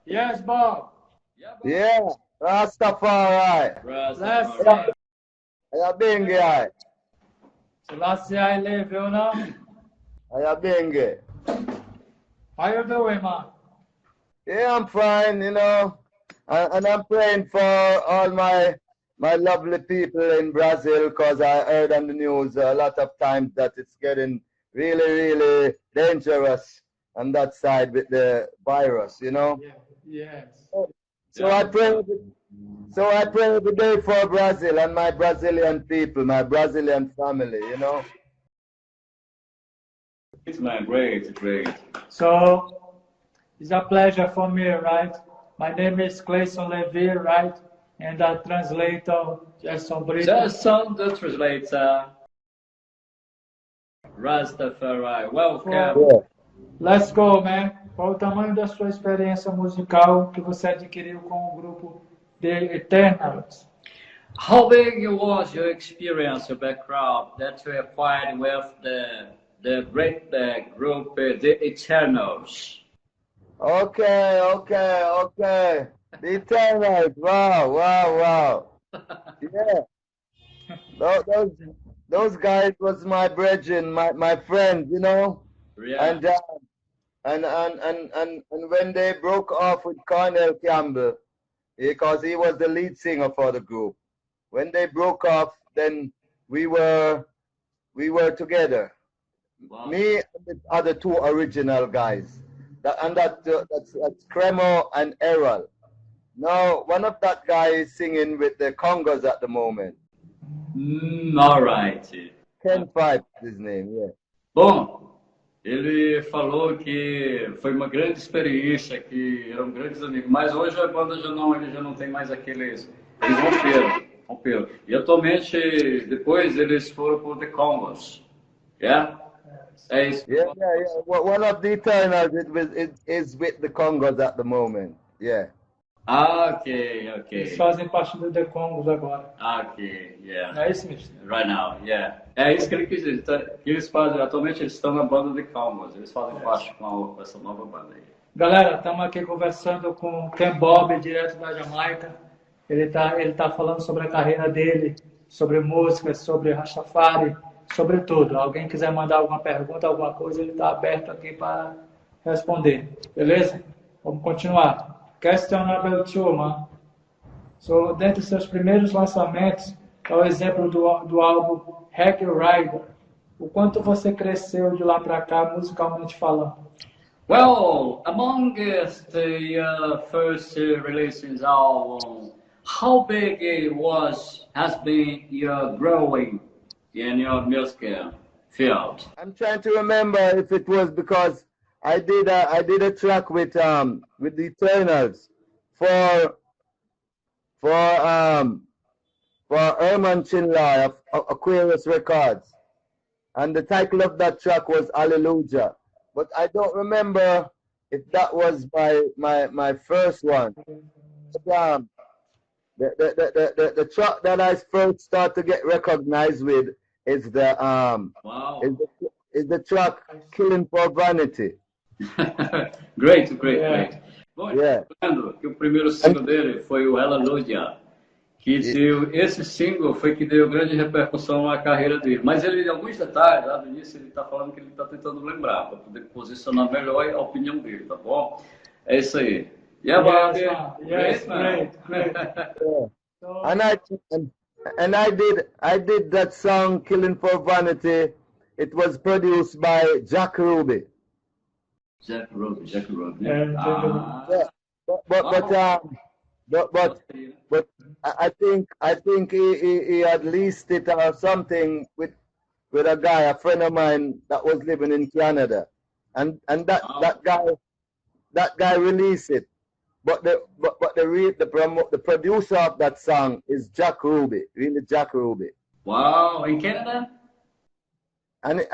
Yes, Bob. Yeah, Rastafari. Rastafari. Aya bengi ay. Selassie I live, you know. Aya bengi. How you doing, man? Yeah, I'm fine, you know. And I'm praying for all my lovely people in Brazil because I heard on the news a lot of times that it's getting really, really dangerous on that side with the virus, you know. Yeah. Yes. So I pray so I pray every day for Brazil and my Brazilian people, my Brazilian family, you know. It's man, great, great. So it's a pleasure for me, right? My name is Clayson Levy, right? And the translator, Jason Brito. Just on the translator, Rastafari, welcome. Yeah. Let's go, man. Qual o tamanho da sua experiência musical que você adquiriu com o grupo The Eternals? How big was your experience, your background that you acquired with the great group, the Eternals? Okay. The Eternals. Wow. Yeah. Those guys was my brethren, my friends, you know. Yeah. And when they broke off with Cornell Campbell, because he was the lead singer for the group. When they broke off, then we were together. Wow. Me and the other two original guys. That's Cremo and Errol. Now one of that guy is singing with the Congos at the moment. All right. Ken Pipe is his name, yeah. Bom, ele falou que foi uma grande experiência, que eram grandes amigos, mas hoje a banda ele já não tem mais aqueles. Eles romperam. E atualmente, depois eles foram para o The Congos. Yeah? É isso. Yeah. One of the Eternals is with the Congos at the moment. Yeah. Ok. Eles fazem parte do The Congos agora. Ok, yeah. Não é isso, mesmo? Right now, yeah. É isso que ele quis dizer. Que eles fazem, atualmente eles estão na banda The Congos. Eles fazem parte com essa nova banda aí. Galera, estamos aqui conversando com o Ken Bob, direto da Jamaica. Ele tá falando sobre a carreira dele, sobre música, sobre Rastafari, sobre tudo. Alguém quiser mandar alguma pergunta, alguma coisa, ele está aberto aqui para responder. Beleza? Vamos continuar. Question number 2, man. So, dentre seus primeiros lançamentos, é o exemplo do álbum Hack Rider. O quanto você cresceu de lá para cá, musicalmente falando? Well, among the first releases album, how big it has been your growing in your music field? I'm trying to remember if it was because I did a track with the Eternals for Herman Chinlay of Aquarius Records, and the title of that track was Hallelujah. But I don't remember if that was my first one. But, the track that I first start to get recognized with is the is the track Killing for Vanity. Great. Bom, Yeah. lembrando que o primeiro single dele foi o Hallelujah, que esse single foi que deu grande repercussão na carreira dele. Mas ele, alguns detalhes, lá no início, ele está falando que ele está tentando lembrar, para poder posicionar melhor a opinião dele, tá bom? É isso aí. Yeah, Bob. Yes, great. Yeah. And I did that song Killing for Vanity. It was produced by Jack Ruby. Jack Ruby. Yeah. But I think he had leased it or something with a guy, a friend of mine that was living in Canada, and that guy released it. But the producer of that song is Jack Ruby, really Jack Ruby. Wow, in Canada? And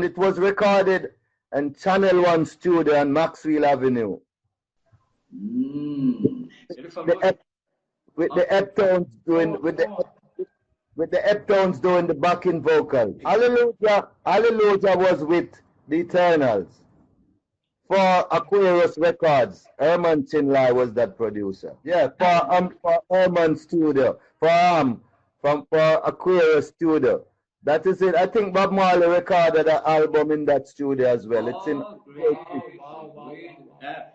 it was recorded in Channel One studio on Maxwell Avenue. With the Eptones doing the backing vocal. Hallelujah was with the Eternals. for Aquarius Records. Herman Chinlai was that producer. Yeah, for Herman Studio. For Aquarius Studio. That is it. I think Bob Marley recorded an album in that studio as well. It's in Great.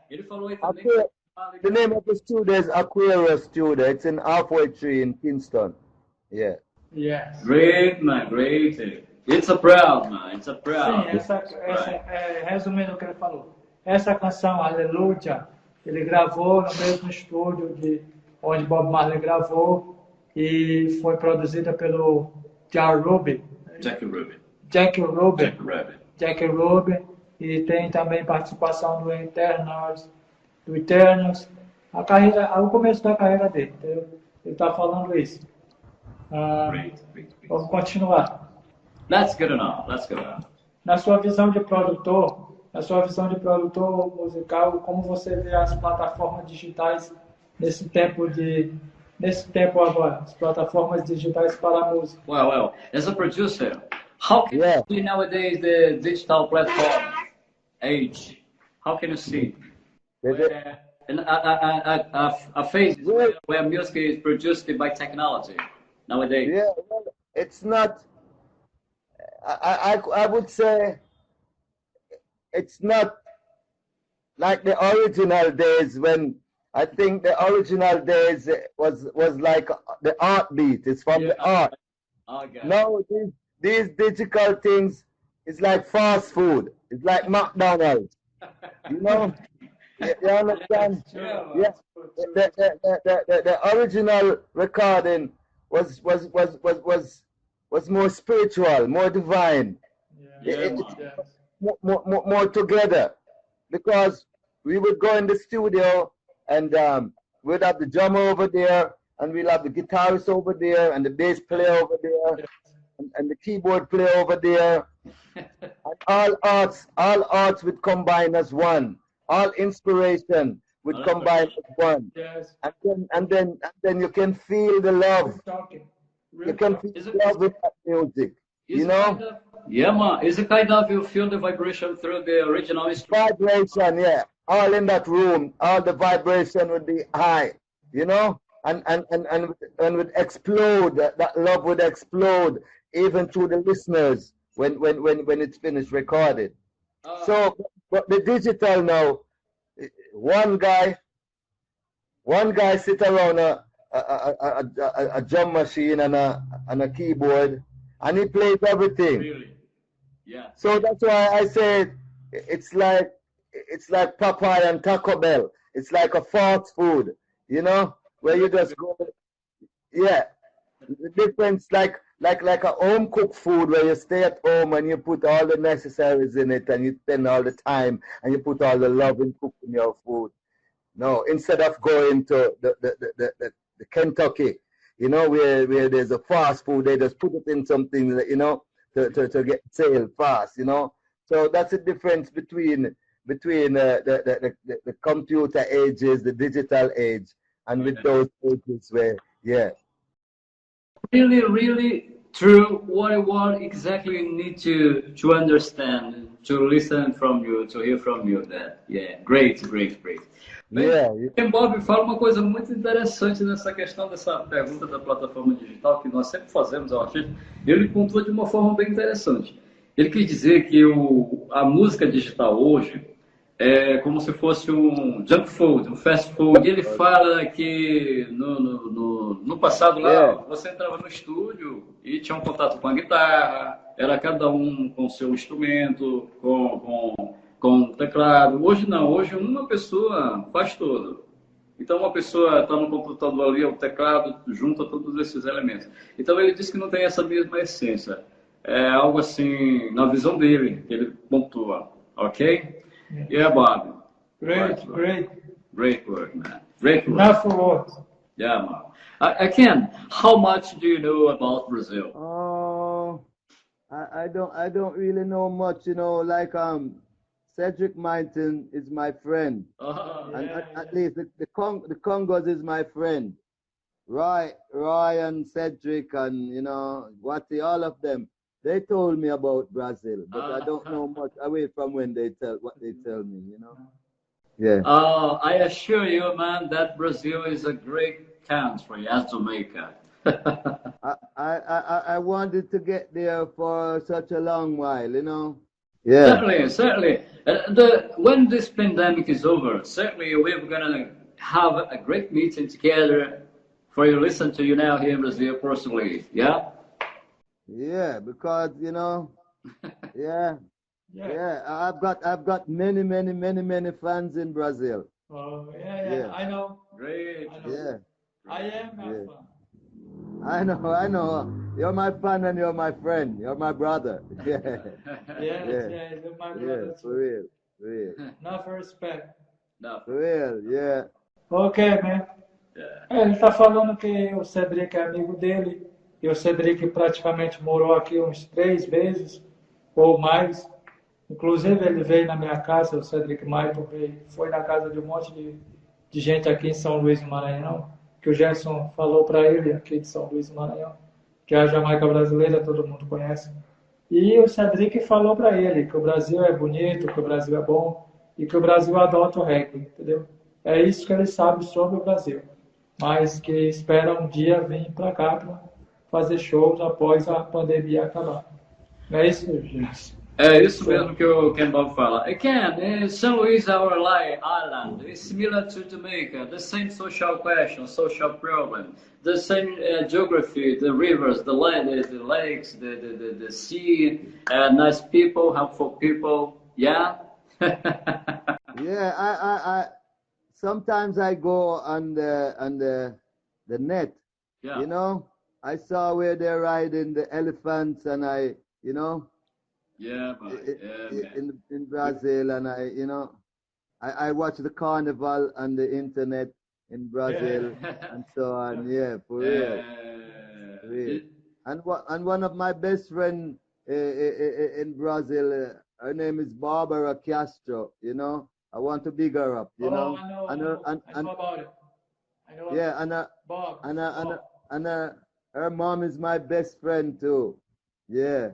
Ele falou aí também Aquarius. The name of the studio is Aquarius Studio. It's in Halfway Tree in Kingston. Yeah. Yes. Great, man, great. It's a proud, man. It's a Sim, proud. essa resumindo o que ele falou. Essa canção, Aleluia, ele gravou no mesmo estúdio onde Bob Marley gravou e foi produzida pelo Jackie Ruby, e tem também participação do Eternals, o começo da carreira dele, entendeu? Ele está falando isso. Great. Vamos continuar. Let's get it on. Na sua visão de produtor musical, como você vê as plataformas digitais nesse tempo agora, as plataformas digitais para a música? Well, as a producer, how can you see nowadays the digital platform age? How can you see? A phase where music is produced by technology nowadays. Yeah, well, it's not. I would say it's not like the original days when I think the original days was like the art beat. It's from the art. Now these digital things is like fast food. It's like McDonald's. You know? You understand? Yeah. The original recording was more spiritual, more divine. More together, because we would go in the studio and we'd have the drummer over there, and we'll have the guitarist over there, and the bass player over there, and the keyboard player over there, and all arts would combine as one. All inspiration would combine as one, and then you can feel the love. You can feel the love with that music. You know? Yeah, man. Is it kind of you feel the vibration through the original instrument? Vibration, yeah. All in that room, all the vibration would be high, you know, and would explode. That love would explode even to the listeners when it's finished recorded. So, but the digital now, one guy sit around a drum machine and a keyboard, and he plays everything. Really? Yeah. So that's why I say it's like Popeye and Taco Bell. It's like a fast food, you know, where you just go. Yeah. The difference, like a home cooked food where you stay at home and you put all the necessaries in it and you spend all the time and you put all the love in cooking your food. No, instead of going to the Kentucky, you know, where there's a fast food, they just put it in something that, you know, to get sale fast, you know. So that's the difference between the computer ages, the digital age, and with those ages where, Really true. What exactly you need to understand, to listen from you, to hear from you. That great. Bem, Bob, fala uma coisa muito interessante nessa questão dessa pergunta da plataforma digital que nós sempre fazemos ao artista. Ele contou de uma forma bem interessante. Ele quis dizer que a música digital hoje é como se fosse um junk food, um fast food. E ele fala que no passado lá, você entrava no estúdio e tinha um contato com a guitarra, era cada um com seu instrumento, com o teclado. Hoje não, hoje uma pessoa faz tudo. Então uma pessoa está no computador ali, o teclado, junta todos esses elementos. Então ele disse que não tem essa mesma essência. É algo assim, na visão dele, que ele pontua. Ok? Yeah, Bob. Great work, man. Great work. Enough for words. Yeah, man. Ken, how much do you know about Brazil? Oh, I don't really know much, you know, like Cedric Martin is my friend. And at least the Congos is my friend. Roy and Cedric and, you know, Wati, all of them. they told me about Brazil, but I don't know much away from when they tell what they tell me, you know. Yeah. I assure you, man, that Brazil is a great country as Jamaica. I wanted to get there for such a long while, you know. Yeah. Certainly, certainly. When this pandemic is over, certainly we're gonna have a great meeting together for you listen to you now here in Brazil personally. Yeah. Yeah, because you know, yeah, Yeah. yeah. I've got many fans in Brazil. Oh, yeah, yeah. Yeah, I know. Great. I know. yeah, I am a yeah. fan. I know. You're my fan and you're my friend. You're my brother. Yeah, Yes, yeah, yes, you're my yeah. brother For too. real, for real, Enough respect. No. for real. Yeah. Ok, man. Yeah. Ele tá falando que o Cedric é amigo dele, e o Cedric praticamente morou aqui uns 3 vezes ou mais. Inclusive, ele veio na minha casa, o Cedric Maito veio, foi na casa de um monte de gente aqui em São Luís do Maranhão, que o Gerson falou para ele aqui de São Luís do Maranhão, que é a Jamaica brasileira, todo mundo conhece. E o Cedric falou para ele que o Brasil é bonito, que o Brasil é bom e que o Brasil adota o reggae, entendeu? É isso que ele sabe sobre o Brasil, mas que espera um dia vir para cá para fazer shows após a pandemia acabar. Não é isso, gente? É isso mesmo que o Ken Bob fala. Again, São Luís, our island, is similar to Jamaica. The same social question, social problem, the same geography, the rivers, the land, the lakes, the sea, nice people, helpful people. Yeah. Yeah, I sometimes I go on the net, Yeah. you know. I saw where they're riding the elephants, and you know, Yeah, man. Yeah, man. in Brazil, and you know, I watch the carnival on the internet in Brazil and so on. Yeah, for real, for real. And one of my best friend in Brazil, her name is Barbara Castro. You know, I want to big her up. You know, I know, and I her, know. I know about it. I know yeah, and Bob. her mom is my best friend too. Yeah.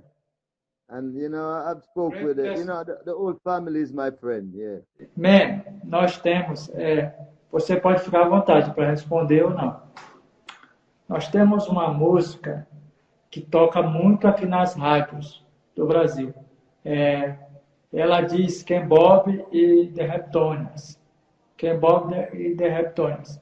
And you know, I've spoke Great with it. You person. know, the whole family is my friend. Yeah. Man, nós temos, você pode ficar à vontade para responder ou não. Nós temos uma música que toca muito aqui nas rádios do Brasil. Ela diz Ken Bob e The Reptonians. Ken Bob e The Reptonians.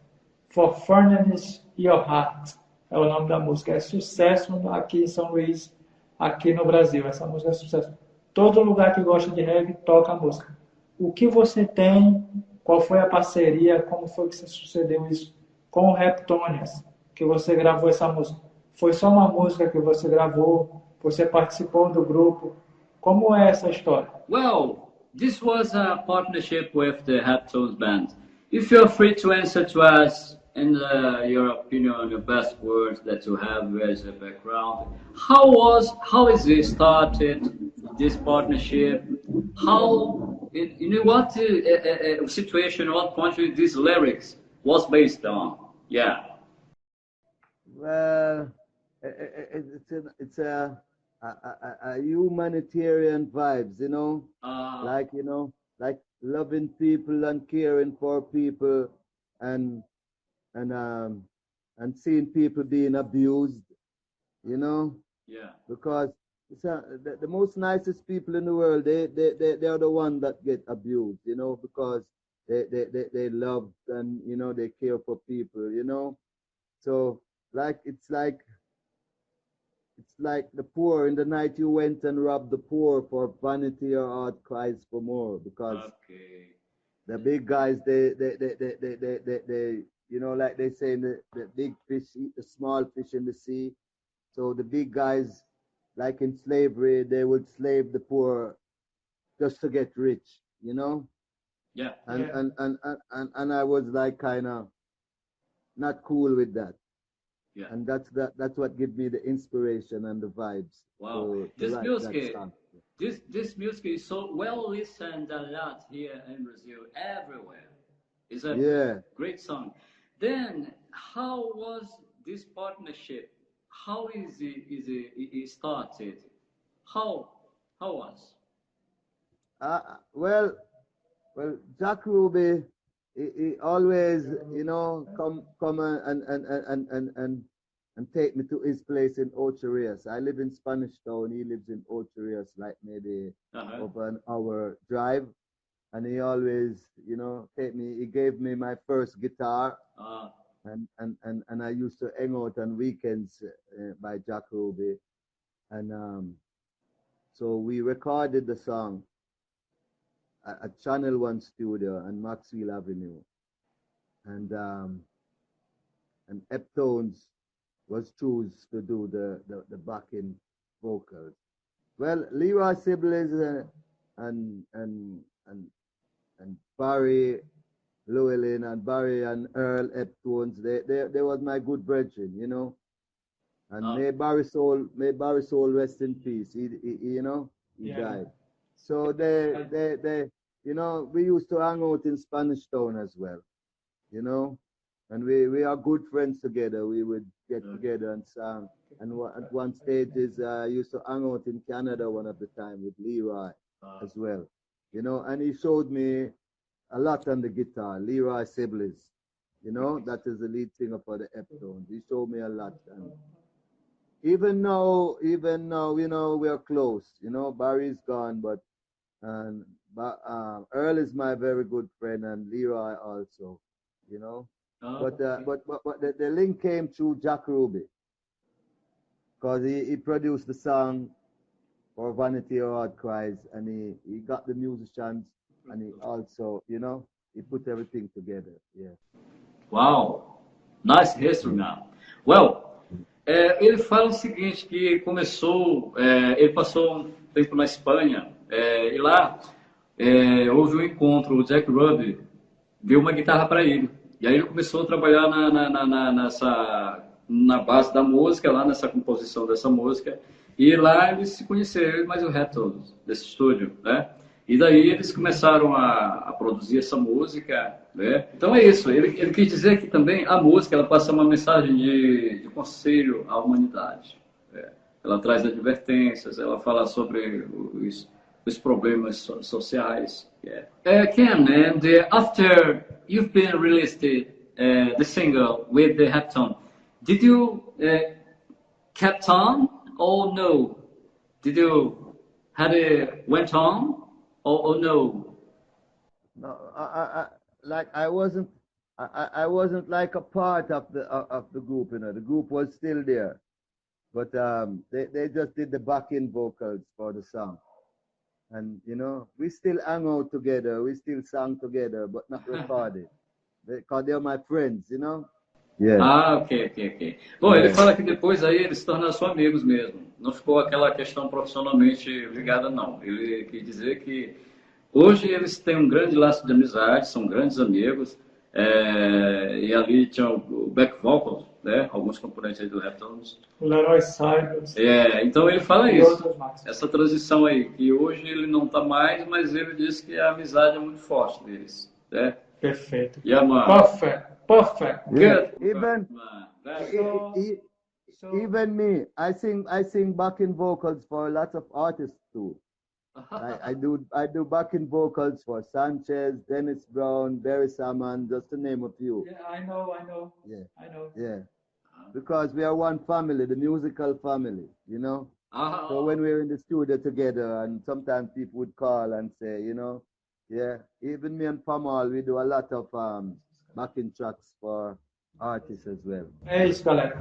For Furnace Your Heart. É o nome da música. É sucesso aqui em São Luís, aqui no Brasil. Essa música é sucesso. Todo lugar que gosta de reggae toca a música. O que você tem? Qual foi a parceria? Como foi que sucedeu isso com o Reptonians? Que você gravou essa música? Foi só uma música que você gravou? Você participou do grupo? Como é essa história? Well, this was a partnership with the Heptones band. If you're free to answer to us in your opinion, your best words that you have as a background, how is it started, this partnership? How, in what situation, what country these lyrics was based on? Yeah. Well, it's a humanitarian vibes, you know, like you know, like loving people and caring for people, and seeing people being abused, you know, Yeah. because the most nicest people in the world, they are the ones that get abused, you know, because they love and you know they care for people, you know. So like it's like the poor. In the night you went and robbed the poor, for vanity your heart cries for more, because Okay. the big guys they you know, like they say, the big fish eat the small fish in the sea. So the big guys, like in slavery, they would slave the poor just to get rich, you know. Yeah. And I was like kind of not cool with that. Yeah. And that's what gives me the inspiration and the vibes. Wow. To write that song. This music is so well listened a lot here in Brazil, everywhere. It's a great song. Then, how was this partnership? How is it started? How was? Well, Jack Ruby, he always, come and take me to his place in Ocho Rios. I live in Spanish Town. He lives in Ocho Rios, like maybe over an hour drive. And he always, take me. He gave me my first guitar, and I used to hang out on weekends by Jack Ruby, and so we recorded the song at Channel One Studio on Maxwell Avenue, and Eptones was chosen to do the backing vocals. Well, Leroy Sibley's and Barry Llewellyn and Barry and Earl Eptones, they was my good brethren, And may Barry Soul rest in peace. He died. So they we used to hang out in Spanish Town as well, and we are good friends together. We would get together and sing. And at one stage I used to hang out in Canada one of the time with Leroy as well, and he showed me a lot on the guitar. Leroy Sibley's, that is the lead singer for the Eptones. He showed me a lot, and even now, we are close. Barry's gone, but Earl is my very good friend, and Leroy also. But the link came through Jack Ruby, because he produced the song for Vanity Award Cries, and he got the musicians, and he also, he put everything together. Yeah. Wow, nice history now. Well, ele fala o seguinte, que começou, ele passou um tempo na Espanha, e lá houve um encontro, o Jack Ruby deu uma guitarra para ele, e aí ele começou a trabalhar na base da música, lá nessa composição dessa música, e lá eles se conheceram, mais o resto desse estúdio, né? E daí eles começaram a produzir essa música, né? Então é isso, ele quis dizer que também a música, ela passa uma mensagem de conselho à humanidade. Ela traz advertências, ela fala sobre os problemas sociais. Ken, and after you've been released the single with the Heptone, did you kept on or no? Did you went on? Oh no. No, I wasn't like a part of the group, The group was still there, but they just did the backing vocals for the song, and we still hang out together, we still sang together, but not recorded, because they're my friends, Yeah. Ok. Bom, ele fala que depois aí eles se tornaram só amigos mesmo. Não ficou aquela questão profissionalmente ligada, não. Ele quis dizer que hoje eles têm um grande laço de amizade, são grandes amigos. E ali tinha o back vocal, né? Alguns componentes aí do Heptones. O Leroy Cybers. Então ele fala isso. Essa transição aí, que hoje ele não está mais, mas ele diz que a amizade é muito forte deles. Né? Perfeito. Perfect. Good. Even me, I sing backing vocals for lots of artists too. I do backing vocals for Sanchez, Dennis Brown, Barry Salmon, just to name a few. Yeah, I know. Yeah. I know. Yeah. Because we are one family, the musical family, So when we're in the studio together, and sometimes people would call and say, even me and Pamal, we do a lot of backing tracks for artists as well. É isso, galera.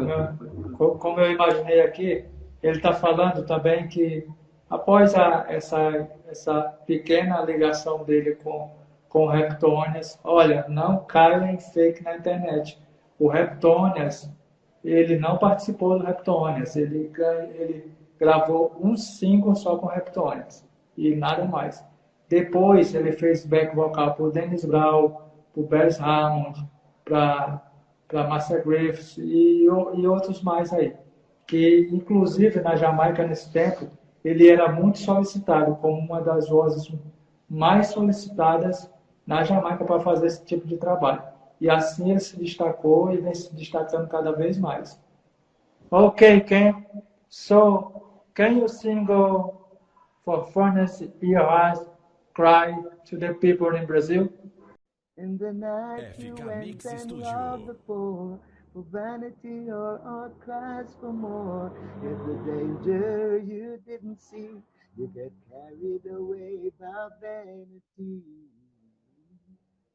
Como eu imaginei aqui, ele está falando também que após essa pequena ligação dele com o Heptonias, olha, não caia em fake na internet. O Heptonias, ele não participou do Heptonias, ele gravou um single só com o Heptonias e nada mais. Depois ele fez back vocal para o Dennis Brown, para o Barry Hammond, para Master Griffiths e outros mais aí. Que, inclusive, na Jamaica, nesse tempo, ele era muito solicitado, como uma das vozes mais solicitadas na Jamaica para fazer esse tipo de trabalho. E assim ele se destacou e vem se destacando cada vez mais. Okay, Ken. So, can you sing for furnace your eyes cry to the people in Brazil? In the night you FK went Mix and Studio. robbed the poor, for vanity your heart cries for more. If the danger you didn't see, you get carried away by vanity.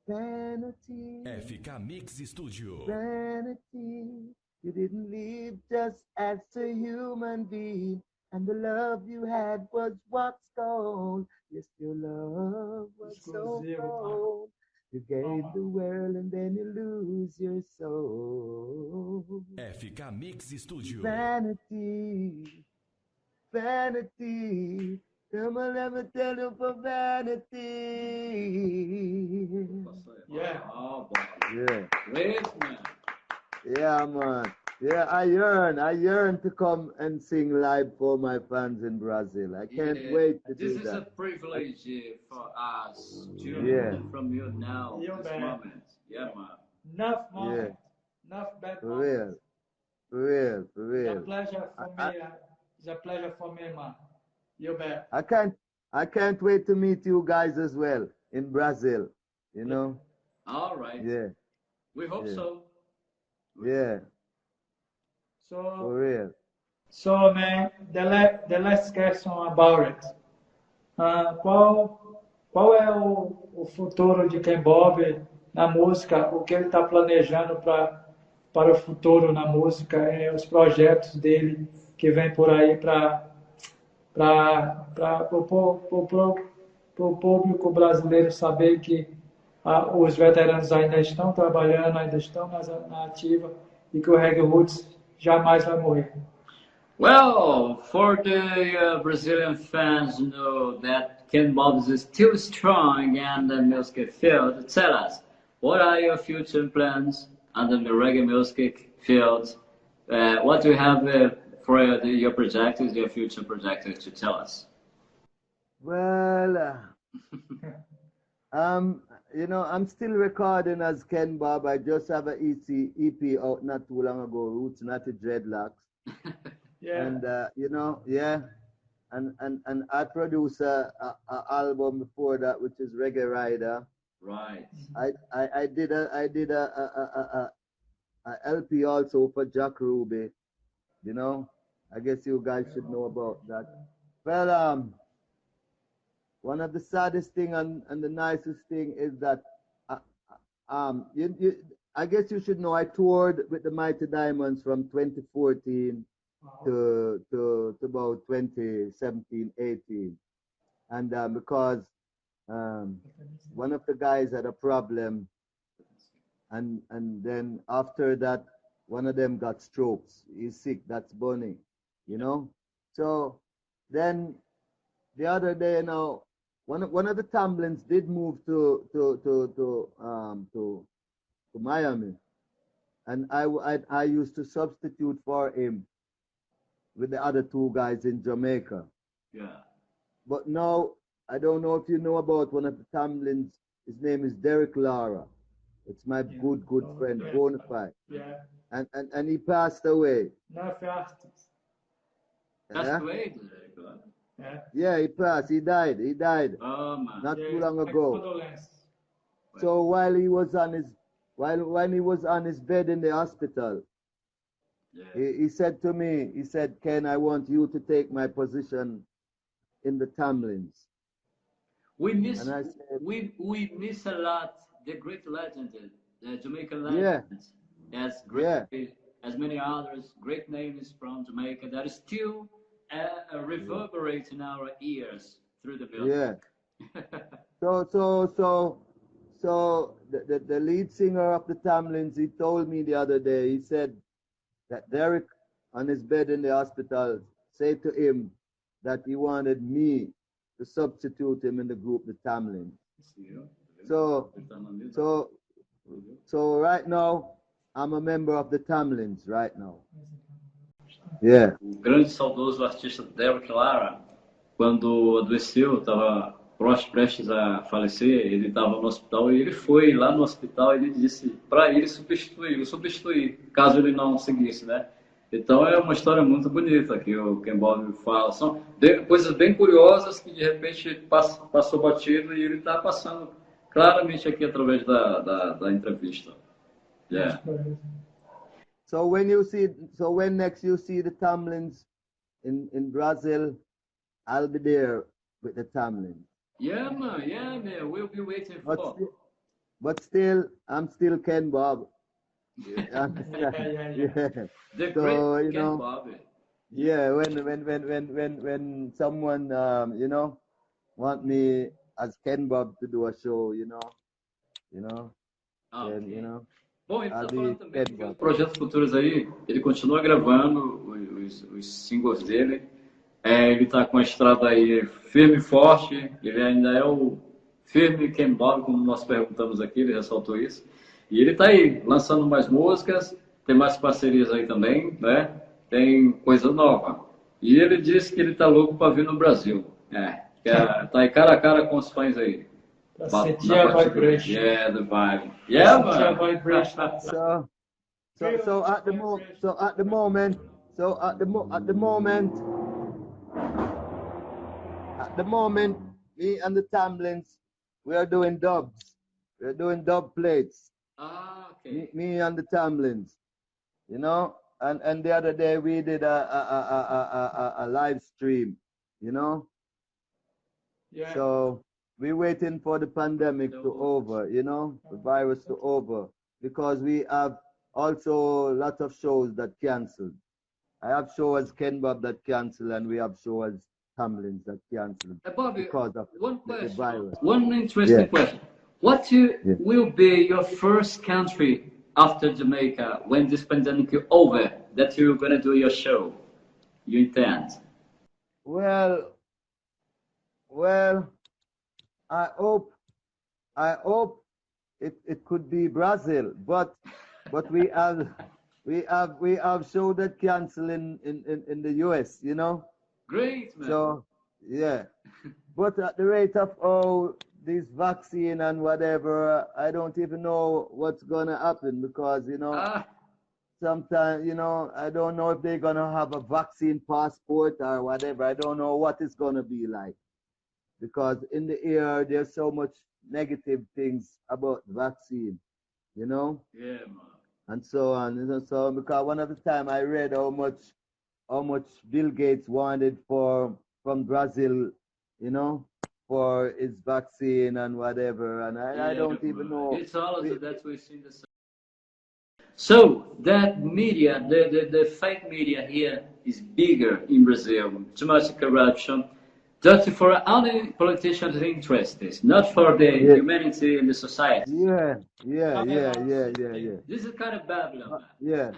Vanity. FK Mix Studio. Vanity. You didn't live just as a human being, and the love you had was what's gone. Yes, your love was so cold. You gave the world and then you lose your soul. FK Mix Studio. Vanity, vanity. Come on, let me tell you for vanity. Yeah. Yeah. Great, man. Yeah, man. Yeah, I yearn to come and sing live for my fans in Brazil. I can't wait to do This is a that. privilege for us to Yeah. learn from you now, You this bet. moment. Yeah, man. Enough moment. Enough bad For moments. real, for real, for It's a real. pleasure for me. It's a pleasure for me, man. You bet. I can't wait to meet you guys as well in Brazil. You know? All right. Yeah, We hope yeah, so. yeah, for So, real. so man, the last question about it. Qual é o futuro de Ken Bob na música? O que ele está planejando para o futuro na música? Os projetos dele que vem por aí para o público brasileiro saber que os veteranos ainda estão trabalhando, ainda estão na ativa e que o reggae roots jamais vai morrer. Well, for the Brazilian fans know that Ken Bob is still strong in the music field. Tell us, what are your future plans under the reggae music field? What do you have for your projects, your future projects to tell us? Well, you know, I'm still recording as Ken Bob. I just have an EP out not too long ago, Roots, Not the Dreadlocks. Yeah. And you know, yeah, and I produced a album before that, which is Reggae Rider. Right. I did a LP also for Jack Ruby. You know, I guess you guys should know about that. Well, one of the saddest thing and the nicest thing is that I guess you should know I toured with the Mighty Diamonds from 2014 to about 2017, 18. And because one of the guys had a problem, and then after that, one of them got strokes. He's sick. That's Bonnie, you know. So then the other day, you know, one of the Tamlins did move to Miami, and I used to substitute for him with the other two guys in Jamaica. Yeah. But now, I don't know if you know about one of the Tamlins. His name is Derek Lara. It's my good friend, Bonafide. Yeah. And he passed away. Enough artists. Passed away, Yeah. Yeah, he passed. He died. Oh, man. Not too long ago. Condolence. So while he was on his when he was on his bed in the hospital, he said to me, he said, Ken, I want you to take my position in the Tamlins. We miss And I said, we miss a lot the great legend, the Jamaican legends, as great as many others, great names from Jamaica that is still reverberate in our ears through the building. Yeah. So the lead singer of the Tamlins, he told me the other day, he said that Derek on his bed in the hospital said to him that he wanted me to substitute him in the group, the Tamlins. So right now, I'm a member of the Tamlins right now. Yeah. O grande saudoso artista Derek Lara, quando adoeceu, estava prestes a falecer, ele estava no hospital e ele foi lá no hospital e ele disse para ele substituir, caso ele não seguisse, né? Então é uma história muito bonita que o Ken Bob me fala. São coisas bem curiosas que de repente passou batido e ele está passando claramente aqui através da entrevista. Yeah. So when next you see the Tamlins in Brazil, I'll be there with the Tamlins. Yeah, man, we'll be waiting for. But still, I'm still Ken Bob. Yeah. The So, great you Ken know, Bob. yeah, when someone you know, want me as Ken Bob to do a show, you know, then, you know, Bom, ele I'll está be falando também Ken que os Bob. projetos futuros aí, ele continua gravando os singles dele. Ele está com a estrada aí firme e forte. Ele ainda é o firme Ken Bob, como nós perguntamos aqui, ele ressaltou isso. E ele está aí lançando mais músicas, tem mais parcerias aí também, né? Tem coisa nova. E ele disse que ele está louco para vir no Brasil. Tá aí cara a cara com os fãs aí. Pra sentir a vibration. Yeah, the vibe. Yeah, Sentir a man. vibration. So at the moment, me and the Tamlins, we are doing dubs. We're doing dub plates. Okay. Me and the Tamlins, you know. And the other day we did a live stream, you know. Yeah. So we're waiting for the pandemic to over, you know, the virus to over, because we have also a lot of shows that canceled. I have shows as Ken Bob that canceled, and we have shows as Tamlins that canceled Bobby, because of one the question. virus. One interesting question. What will be your first country after Jamaica when this pandemic is over that you're going to do your show? You intend? Well, I hope it could be Brazil, but we have show that cancel in the US, you know. Great, man. So yeah, but at the rate of this vaccine and whatever, I don't even know what's gonna happen, because you know, sometimes, you know, I don't know if they're gonna have a vaccine passport or whatever. I don't know what it's gonna be like, because in the air there's so much negative things about vaccine, you know. Yeah, man. And so on. And so, because one of the time I read how much Bill Gates wanted from Brazil, you know, for his vaccine and whatever, and I don't even know. It's all of that we've seen the same. So that media, the fake media here is bigger in Brazil. Too much corruption. Just for only politicians' interests, not for the humanity and the society. Yeah. This is kind of Babylon. Yeah.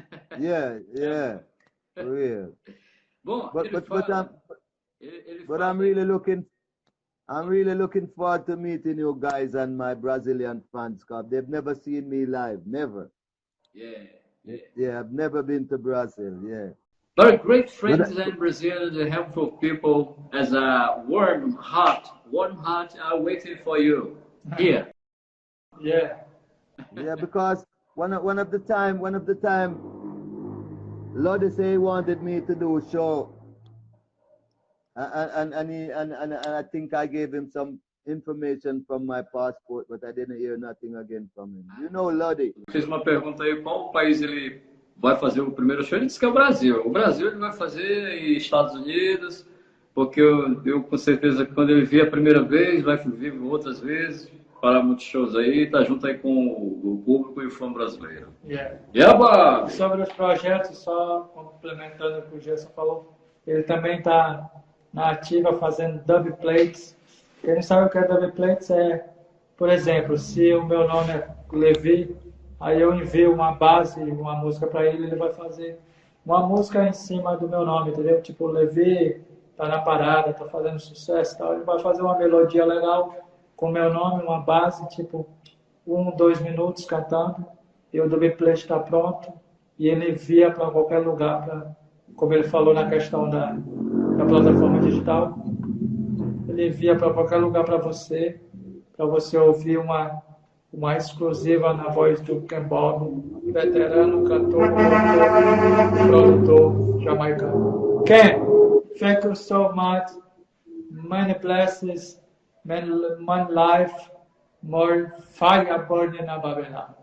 For real. Bom, but I'm really looking forward to meeting you guys and my Brazilian fans, because they've never seen me live, never. Yeah, I've never been to Brazil. Yeah. Very great friends in Brazil, the helpful people, as a warm heart are waiting for you here. Yeah. Yeah, because one of the time, Lodi say he wanted me to do a show, and I think I gave him some information from my passport, but I didn't hear nothing again from him. You know, Lodi. Fiz uma pergunta aí, qual país ele vai fazer o primeiro show? Ele disse que é o Brasil. O Brasil ele vai fazer em Estados Unidos, porque eu com certeza que quando ele vier a primeira vez, vai vir outras vezes, para muitos shows aí, tá junto aí com o público e o fã brasileiro. Yeah, sobre os projetos, só complementando o que o Gerson falou, ele também está na ativa fazendo dub plates. Quem não sabe o que é dub plates é, por exemplo, se o meu nome é Levi, aí eu envio uma base, uma música para ele, ele vai fazer uma música em cima do meu nome, entendeu? Tipo, Levi tá na parada, tá fazendo sucesso e tal, ele vai fazer uma melodia legal com o meu nome, uma base, tipo, 1, 2 minutos cantando, e o dub plate está pronto, e ele envia para qualquer lugar, como ele falou na questão da plataforma digital, ele envia para qualquer lugar para você ouvir uma exclusiva na voz do Ken Bob, veterano, cantor, compositor, produtor, jamaicano. Ken, thank you so much. Many blessings, many life, more fire burning in Babylon.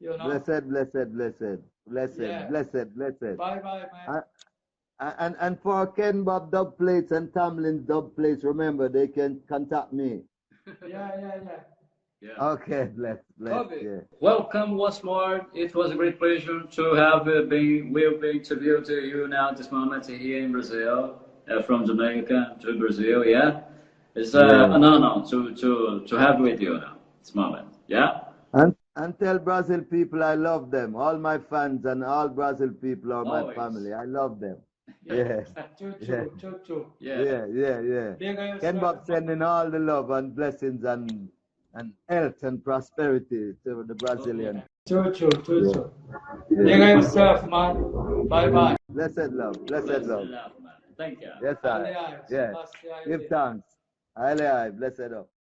You know? Blessed, blessed, blessed, blessed, Yeah. blessed. Bye bye, man. And for Ken Bob dub plates and Tamlin dub plates, remember they can contact me. Yeah. Yeah. Okay, bless. Bobby, Yeah. welcome once more. It was a great pleasure to have we'll be interviewed to you now at this moment here in Brazil, from Jamaica to Brazil. Yeah, it's an honor to have with you now. This moment. Yeah. And tell Brazil people I love them. All my fans and all Brazil people are my Always. family. I love them. Yeah. Choo. Yeah. Ken Bob sending all the love and blessings and health and prosperity to the Brazilian. Choo. Yeah. Big yourself, man. Bye bye. Blessed love. Blessed love, man. Thank you. Yes, I. Yeah. Give thanks. Blessed up.